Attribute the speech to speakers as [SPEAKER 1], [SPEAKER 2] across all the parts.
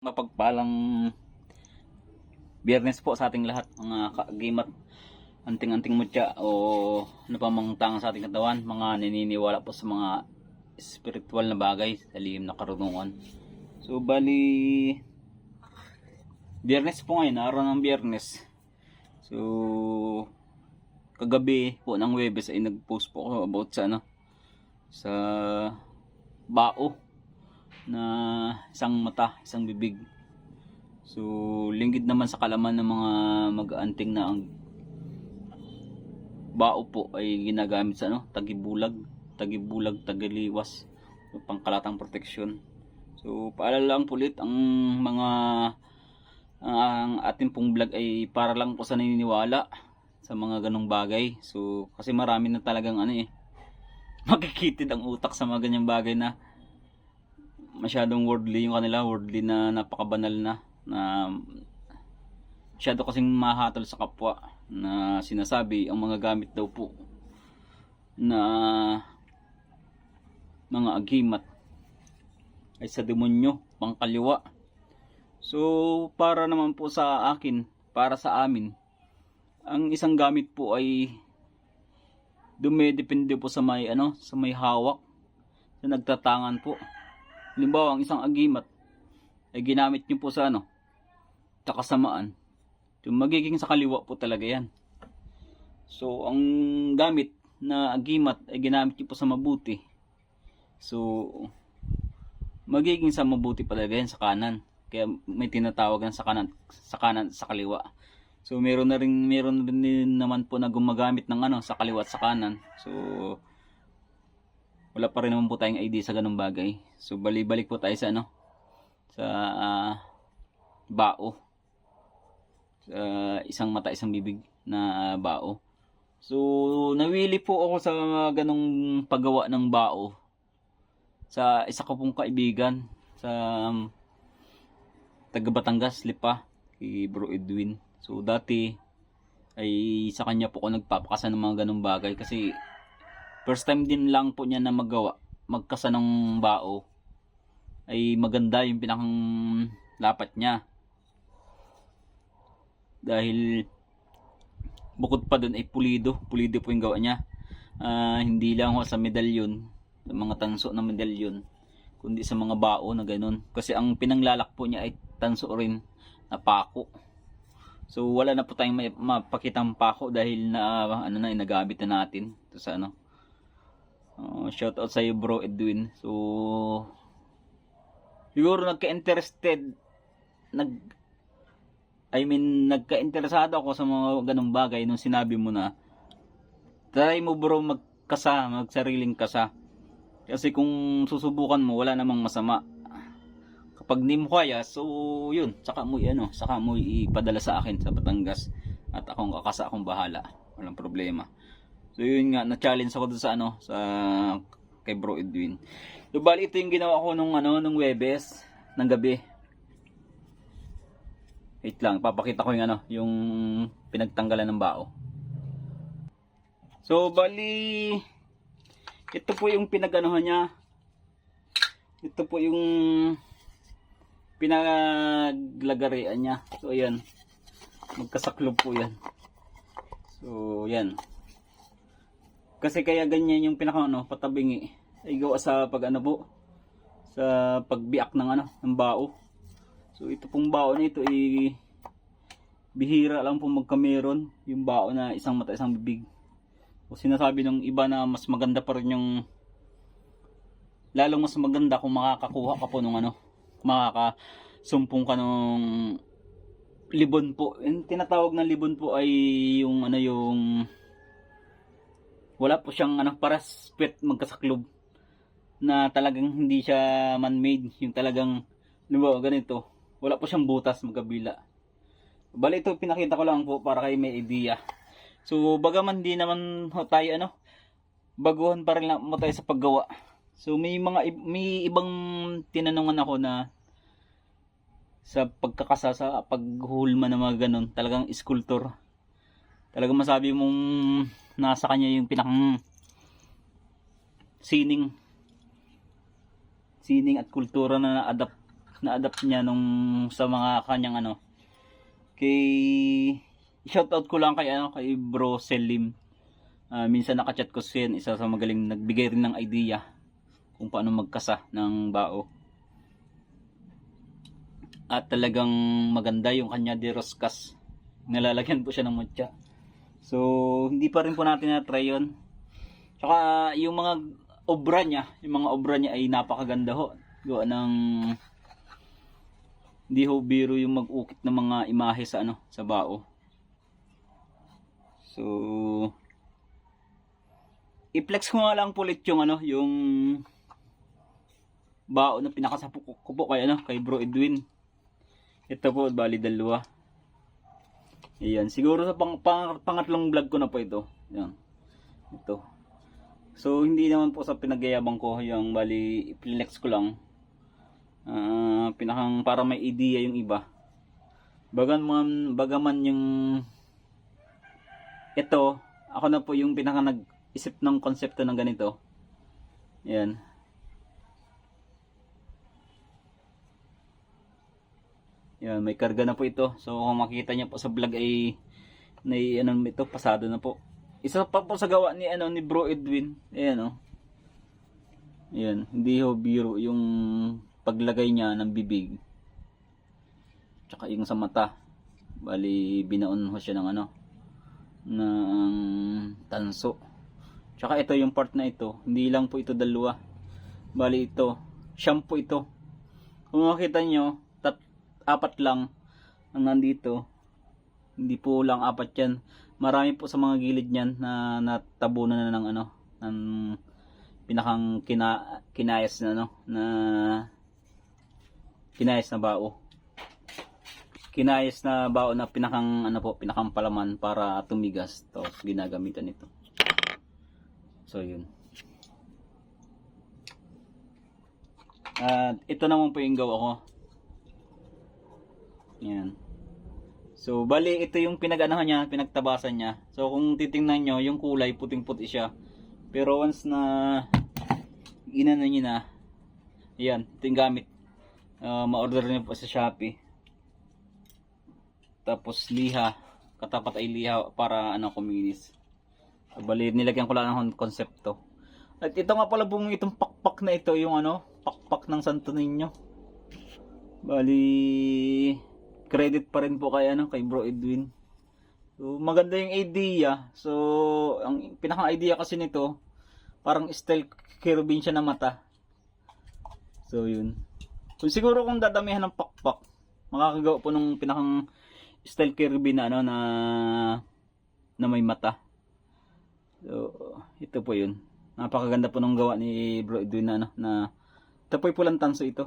[SPEAKER 1] Mapagpalang Biyernes po sa ating lahat, mga kaagimat, anting-anting mutya o ano pa mang tanga sa ating katawan, mga naniniwala po sa mga spiritual na bagay, sa lihim na karunungan. So bali Biyernes po ngayon, araw ng Biyernes. So kagabi po ng Huwebes ay nag-post po ako about sa sa bao na isang mata, isang bibig. So linggid naman sa kalaman ng mga mag-aanting na ang bao po ay ginagamit sa tagibulag, tagaliwas, pangkalatang proteksyon. So paalala lang ulit ang mga ang ating pong vlog ay para lang po sa naniniwala sa mga ganong bagay. So kasi marami na talagang makikitid ang utak sa mga ganyang bagay na masyadong worldly yung kanila, worldly na napakabanal na masyado kasing mahatol sa kapwa na sinasabi ang mga gamit daw po na mga agimat ay sa demonyo, pangkaliwa. So para naman po sa akin, para sa amin, ang isang gamit po ay dumedepende po sa may sa may hawak, sa nagtatangan po. Halimbawa, ang isang agimat ay ginamit nyo po sa sa kasamaan. Yung magiging sa kaliwa po talaga yan. So ang gamit na agimat ay ginamit nyo po sa mabuti. So magiging sa mabuti talaga yan, sa kanan. Kaya may tinatawag sa kanan, sa kaliwa. So meron din naman po na gumagamit ng sa kaliwa at sa kanan. So wala pa rin naman po tayong idea sa ganung bagay. So balik po tayo sa sa bao. Sa isang mata, isang bibig na bao. So nawili po ako sa ganung paggawa ng bao sa isa ko pong kaibigan sa taga Batangas, Lipa, kay Bro Edwin. So dati ay sa kanya po ako nagpapakasa ng mga ganung bagay kasi first time din lang po niya na magkasa ng bao. Ay maganda yung pinakang lapat niya. Dahil bukod pa dun ay pulido po yung gawa niya. Hindi lang ho sa medalyon, sa mga tanso na medalyon, kundi sa mga bao na ganun. Kasi ang pinanglalak po niya ay tanso rin na pako. So wala na po tayong mapakitang pako dahil na nagamit na natin. Ito sa shout out sa iyo, Bro Edwin. So siguro nagka-interested, nagka-interesado ako sa mga ganung bagay nung sinabi mo na try mo bro magsariling kasa. Kasi kung susubukan mo, wala namang masama. Kapag di mo kaya, so yun, saka mo ipadala sa akin sa Batangas at akong kakasa, akong bahala. Walang problema. So yun nga, na-challenge ako doon sa sa kay Bro Edwin. So bali ito yung ginawa ko nung Huwebes ng gabi. Wait lang, papakita ko yung pinagtanggalan ng bao. So bali ito po yung pinaganohan niya. Ito po yung pinaglagarian niya. So ayan, magkasaklob po yan. So yan. Kasi kaya ganyan yung patabingi ay gawa sa sa pagbiak ng bao. So ito pong bao na ito ay bihira lang po magkameron, yung bao na isang mata isang bibig. O sinasabi ng iba na mas maganda pa rin lalong mas maganda kung makakakuha ka po makakasumpong ka nung libon po. Yung tinatawag na libon po ay yung yung wala po siyang paras pet magkasaklob na talagang hindi siya man-made, yung talagang ganito, wala po siyang butas magkabila. Bali ito pinakita ko lang po para kayo may idea. So bagaman di naman tayo baguhan pa rin lang mo tayo sa paggawa. So may ibang tinanungan ako na sa pagkakasa, sa paghulma ng mga ganun, talagang sculptor. Talagang masabi mong nasa kanya yung pinakang sining at kultura na na-adapt na-adapt niya nung sa mga kanyang ano. Kay shoutout ko lang kay ano, kay Bro Selim. Minsan nakachat ko siya, isa sa magaling nagbigay rin ng idea kung paano magkasa ng bao. At talagang maganda yung kanya de roskas. Nalalagyan po siya ng mutya. So, hindi pa rin po natin na-try yun. Tsaka, yung mga obra niya ay napakaganda ho. Gawa ng hindi ho biro yung mag-ukit ng mga imahe sa ano, sa bao. So, i-flex ko nga lang pulit yung ano, yung bao na pinakasapo ko po kay ano, kay Bro Edwin. Ito po, bali dalawa. Ayan, siguro sa pangatlong vlog ko na po ito. Ayan. Ito. So, hindi naman po sa pinagayabang ko, yung bali, i-flex ko lang. Pinakang para may idea yung iba. Bagaman yung ito, ako na po yung pinaka nag-isip ng konsepto ng ganito. Ayan. Yan, may karga na po ito. So kung makita niyo po sa vlog ay ano ito, pasado na po. Isa pa po sa gawa ni ano ni Bro Edwin. Ayan oh. Ayan, hindi ho biro yung paglagay niya ng bibig. Tsaka yung sa mata. Bali binaon ho siya ng ano ng tanso. Tsaka ito yung part na ito, hindi lang po ito dalawa. Bali ito, shampoo ito. Kung makita niyo, apat lang ang nandito. Hindi po lang apat yan. Marami po sa mga gilid niyan na natabunan na ng ano, ng pinakang kinayas na ano, na kinayas na bao. Kinayas na bao na pinakang ano po, pinakang palaman para tumigas. Tapos ginagamitan ito. So yun. At ito naman po yung gawa ko. Yan. So, bali, ito yung pinag-anahan niya, pinagtabasan niya. So, kung titingnan nyo, yung kulay, puting-puti siya. Pero once na inano niyo na, ayan, ito yung gamit. Ma-order niyo po sa Shopee. Tapos, liha. Katapat ay liha para, ano, kuminis. So, bali, nilagyan ko lang ng konsepto. At ito nga pala pong itong pakpak na ito, yung ano, pakpak ng Santo Niño. Bali, credit pa rin po kay ano, kay Bro Edwin. So maganda yung idea. So ang pinaka-idea kasi nito, parang style Kerubin siya na mata. So yun. Kung siguro kung dadamihan ng pakpak, makakagawa po ng pinakang style Kerubin na ano na may mata. So ito po yun. Napakaganda po ng gawa ni Bro Edwin na ano na tapoy pulang tanso ito.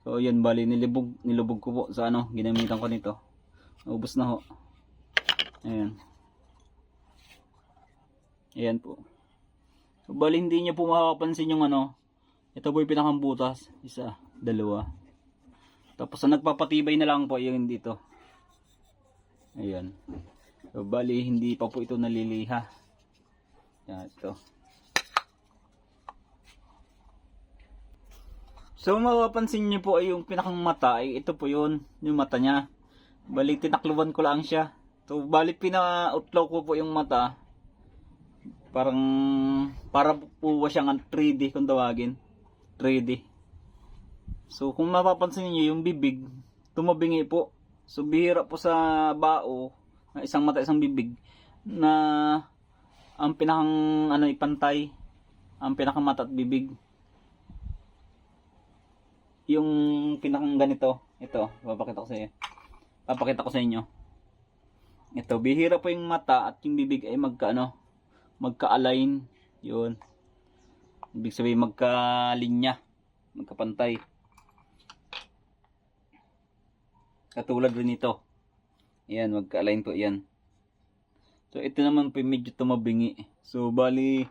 [SPEAKER 1] So yan, bali nilubog ko po sa ano, ginamitan ko nito. Ubos na ho. Ayan. Ayan po. So bali hindi niyo po makapansin yung ano, ito po yung pinakang butas, isa, dalawa. Tapos ang nagpapatibay na lang po yung dito. Ayan. So bali hindi pa po ito naliliha. Yan ito. So mapapansin niyo po ay yung pinakang mata ay ito po yun, yung mata niya. Bali tinakluban ko lang siya. So bali pina-outlaw ko po yung mata. Para po siyang 3D kung tawagin. 3D. So kung mapapansin niyo yung bibig, tumabingi po. So bihira po sa bao, isang mata isang bibig na ang pinakang ano ipantay, ang pinakang mata at bibig. Yung pinakang ganito, ito, papakita ko sa inyo. Ito, bihira po yung mata at yung bibig ay magka-align, yun. Ibig sabihin magka-linya, magkapantay. Katulad rin ito. Ayan, magka-align po yan. So ito naman po medyo tumabingi. So bali,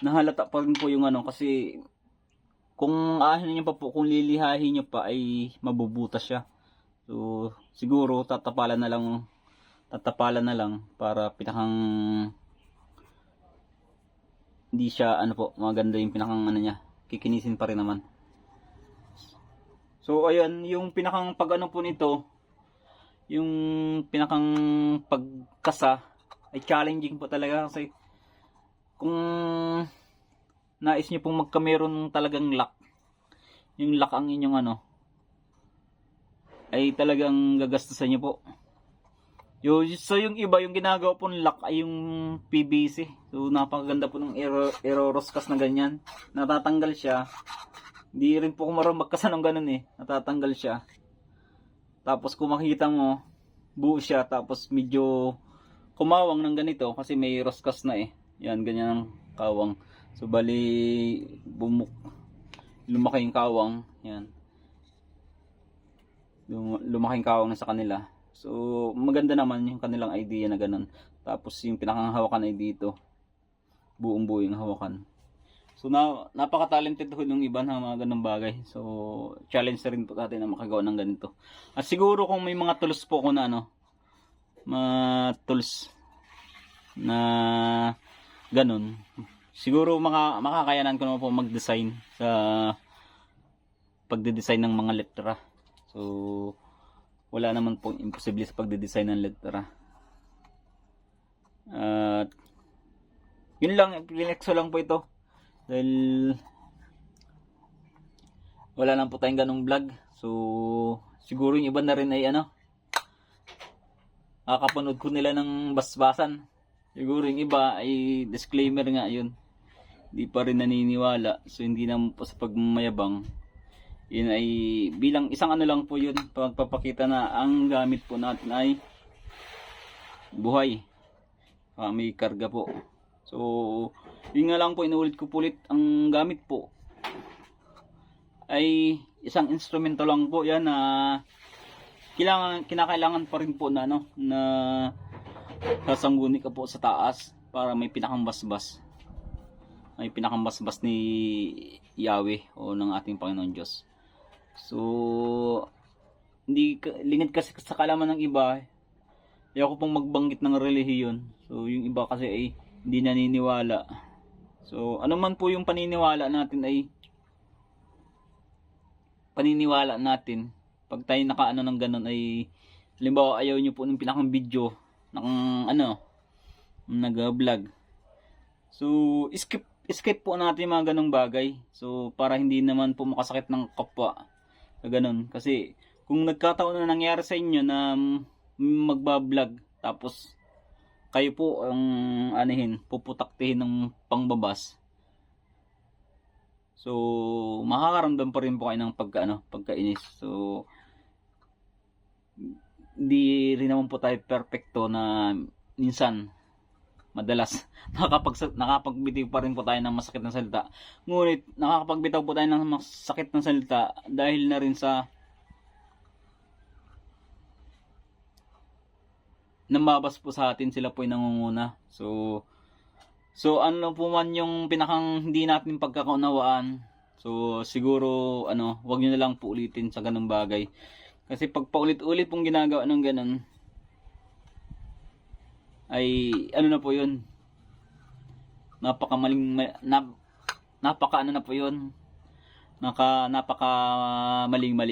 [SPEAKER 1] nahalata pa rin po yung ano kasi kung ahin niyo pa po, kung lilihahin niyo pa ay mabubutas siya. So siguro tatapalan na lang para pinakang hindi siya ano po, maganda yung pinakang ano niya. Kikinisin pa rin naman. So ayan, yung pinakang pag ano po nito, yung pinakang pagkasa ay challenging po talaga kasi kung nais nyo pong magkameron talagang lock, yung lock ang inyong ano, ay talagang gagastusan nyo po. So yung iba, yung ginagawa pong lock ay yung PVC. So napakaganda po ng aeroroscas na ganyan. Natatanggal siya. Hindi rin po ko marunong magkasa ng ganun eh. Natatanggal siya. Tapos kung makikita mo, buo siya. Tapos medyo kumawang ng ganito kasi may roscas na eh. Yan, ganyan ang kawang. So bali, lumaki yung kawang. Yan. Lumaking kawang na sa kanila. So maganda naman yung kanilang idea na ganun. Tapos yung pinakanghawakan ay dito. Buong buo yung hawakan. So napaka-talented ho ng iba ng mga ganung bagay. So challenge na rin po natin na makagawa ng ganito. At siguro kung may mga tools po ko na ano, mga tools na ganun, siguro makakayanan ko naman po mag-design sa pagde-design ng mga letra. So wala naman pong imposible sa pagde-design ng letra. At yun lang, linexo lang po ito. Dahil wala lang po tayong ganong vlog. So siguro yung iba na rin ay ano, kakapanood ko nila ng basbasan. Siguro yung iba ay disclaimer nga yun. Hindi pa rin naniniwala. So hindi naman po sa pagmamayabang. Yun ay bilang isang ano lang po yun, pagpapakita na ang gamit po natin ay buhay, may karga po. So yun nga lang po, inuulit ko pulit, ang gamit po ay isang instrumento lang po yan na kinakailangan pa rin po na ano, na sasangguni ka po sa taas para may pinakambasbas, may pinakambasbas ni Yahweh o ng ating Panginoon Diyos. So hindi lingid kasi sa kalaman ng iba. Ayoko pong magbanggit ng relihiyon. So yung iba kasi ay hindi naniniwala. So ano man po yung paniniwala natin ay paniniwala natin. Pag tayo nakaano ng ganun ay halimbawa ayaw nyo po ng pinakang video ng ano, nag-vlog. So skip po natin mga ganung bagay. So para hindi naman po makasakit ng kapwa. Ganun. Kasi kung nagkataon na nangyari sa inyo na magba-vlog tapos kayo po ang puputaktihin ng pangbabas. So makakaramdam pa rin po kayo ng pagkainis. So hindi rin naman po tayo perfecto na minsan madalas nakapagbitaw pa rin po tayo ng masakit na salita. Ngunit nakakapagbitaw po tayo ng masakit na salita dahil na rin sa namabas po sa atin, sila po yung nangunguna. So ano po man yung pinakang hindi natin pagkakaunawaan, so siguro wag nyo na lang po ulitin sa ganung bagay. Kasi pag paulit-ulit pong ginagawa ng ganun, ay na po yun, napaka maling-mali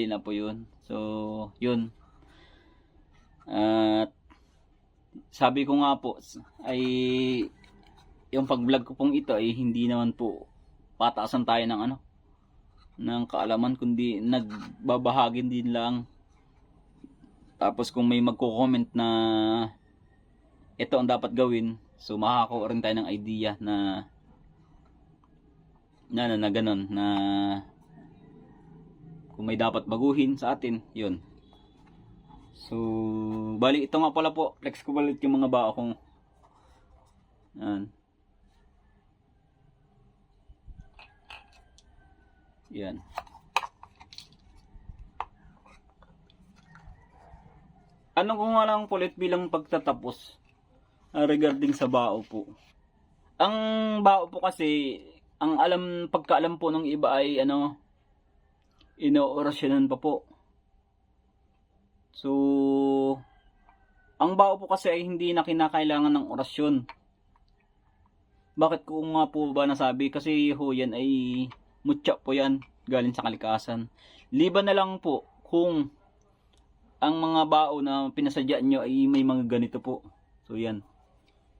[SPEAKER 1] na po yun. So yun, at sabi ko nga po ay yung pag-vlog ko pong ito ay hindi naman po pataasan tayo ng kaalaman, kundi nagbabahagi din lang. Tapos kung may magko-comment na ito ang dapat gawin, so makakakuha rin tayo ng idea na ganun, na kung may dapat baguhin sa atin, yun. So bali ito nga pala po, flex ko balik yung mga bao kong yan. Ano ko nga lang pulit bilang pagtatapos regarding sa bao po. Ang bao po kasi, ang pagkaalam po ng iba ay inoorasyonan pa po. So ang bao po kasi ay hindi na kinakailangan ng orasyon. Bakit ko nga po ba nasabi? Kasi yan ay mutya po yan. galing sa kalikasan. Liban na lang po kung ang mga bao na pinasadya nyo ay may mga ganito po. So yan.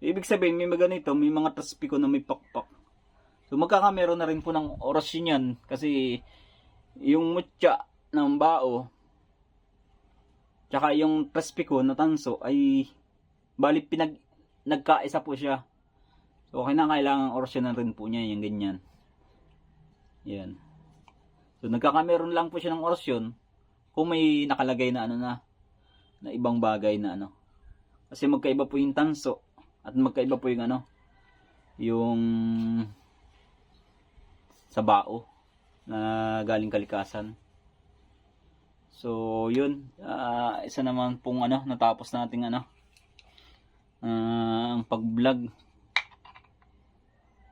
[SPEAKER 1] Ibig sabihin may mga ganito, may mga taspiko na may pakpak. So magkakameron na rin po ng orasyon yan kasi yung mutya ng bao tsaka yung taspiko na tanso ay bali nagkaisa po siya. So kailangan orasyon na rin po niya yung ganyan. Yan. So nagkakameron lang po siya ng orasyon kung may nakalagay na na ibang bagay na Kasi magkaiba po yung tanso at magkaiba po yung yung sa bao na galing kalikasan. So yun, isa naman pong natapos nating ang pag-vlog.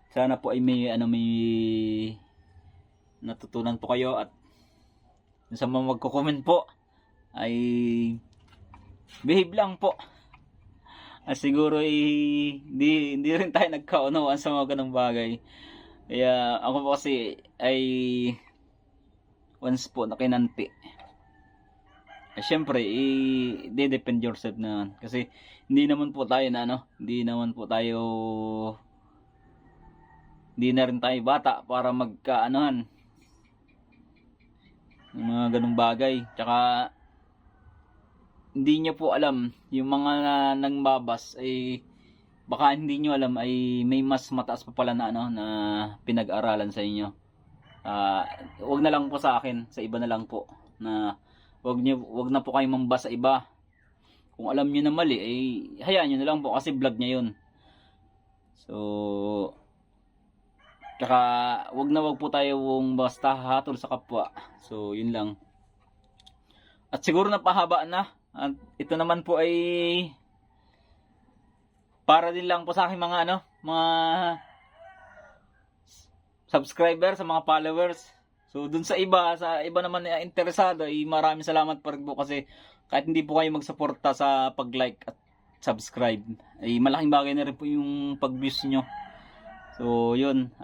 [SPEAKER 1] Sana po ay may natutunan po kayo at sa mga magko-comment po ay behave lang po. At siguro hindi rin tayo nagkaunawaan sa mga ganung bagay. Kaya ako po kasi ay once po nakinanti. Siyempre, i-depend yourself na kasi hindi naman po tayo hindi na rin tayo bata para magkaanohan ng mga ganung bagay. Tsaka hindi nyo po alam yung mga nangbabas ay baka hindi nyo alam ay may mas mataas pa pala na na pinag-aralan sa inyo. Wag na lang po sa akin, sa iba na lang po na wag na po kayong mambasa sa iba. Kung alam niyo na mali ay hayaan niyo na lang po kasi vlog niya 'yun. So tsaka wag po tayong basta hatol sa kapwa. So 'yun lang. At siguro napahaba na. At ito naman po ay para din lang po sa aking mga mga subscriber, sa mga followers. So dun sa iba naman na interesado, maraming salamat pa rin po kasi kahit hindi po kayo magsuporta sa pag-like at subscribe, ay malaking bagay na rin po yung pag-views nyo. So yun,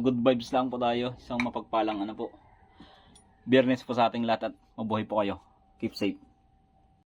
[SPEAKER 1] good vibes lang po tayo. Isang mapagpalang po Biyernes po sa ating lahat at mabuhay po kayo. Keep safe.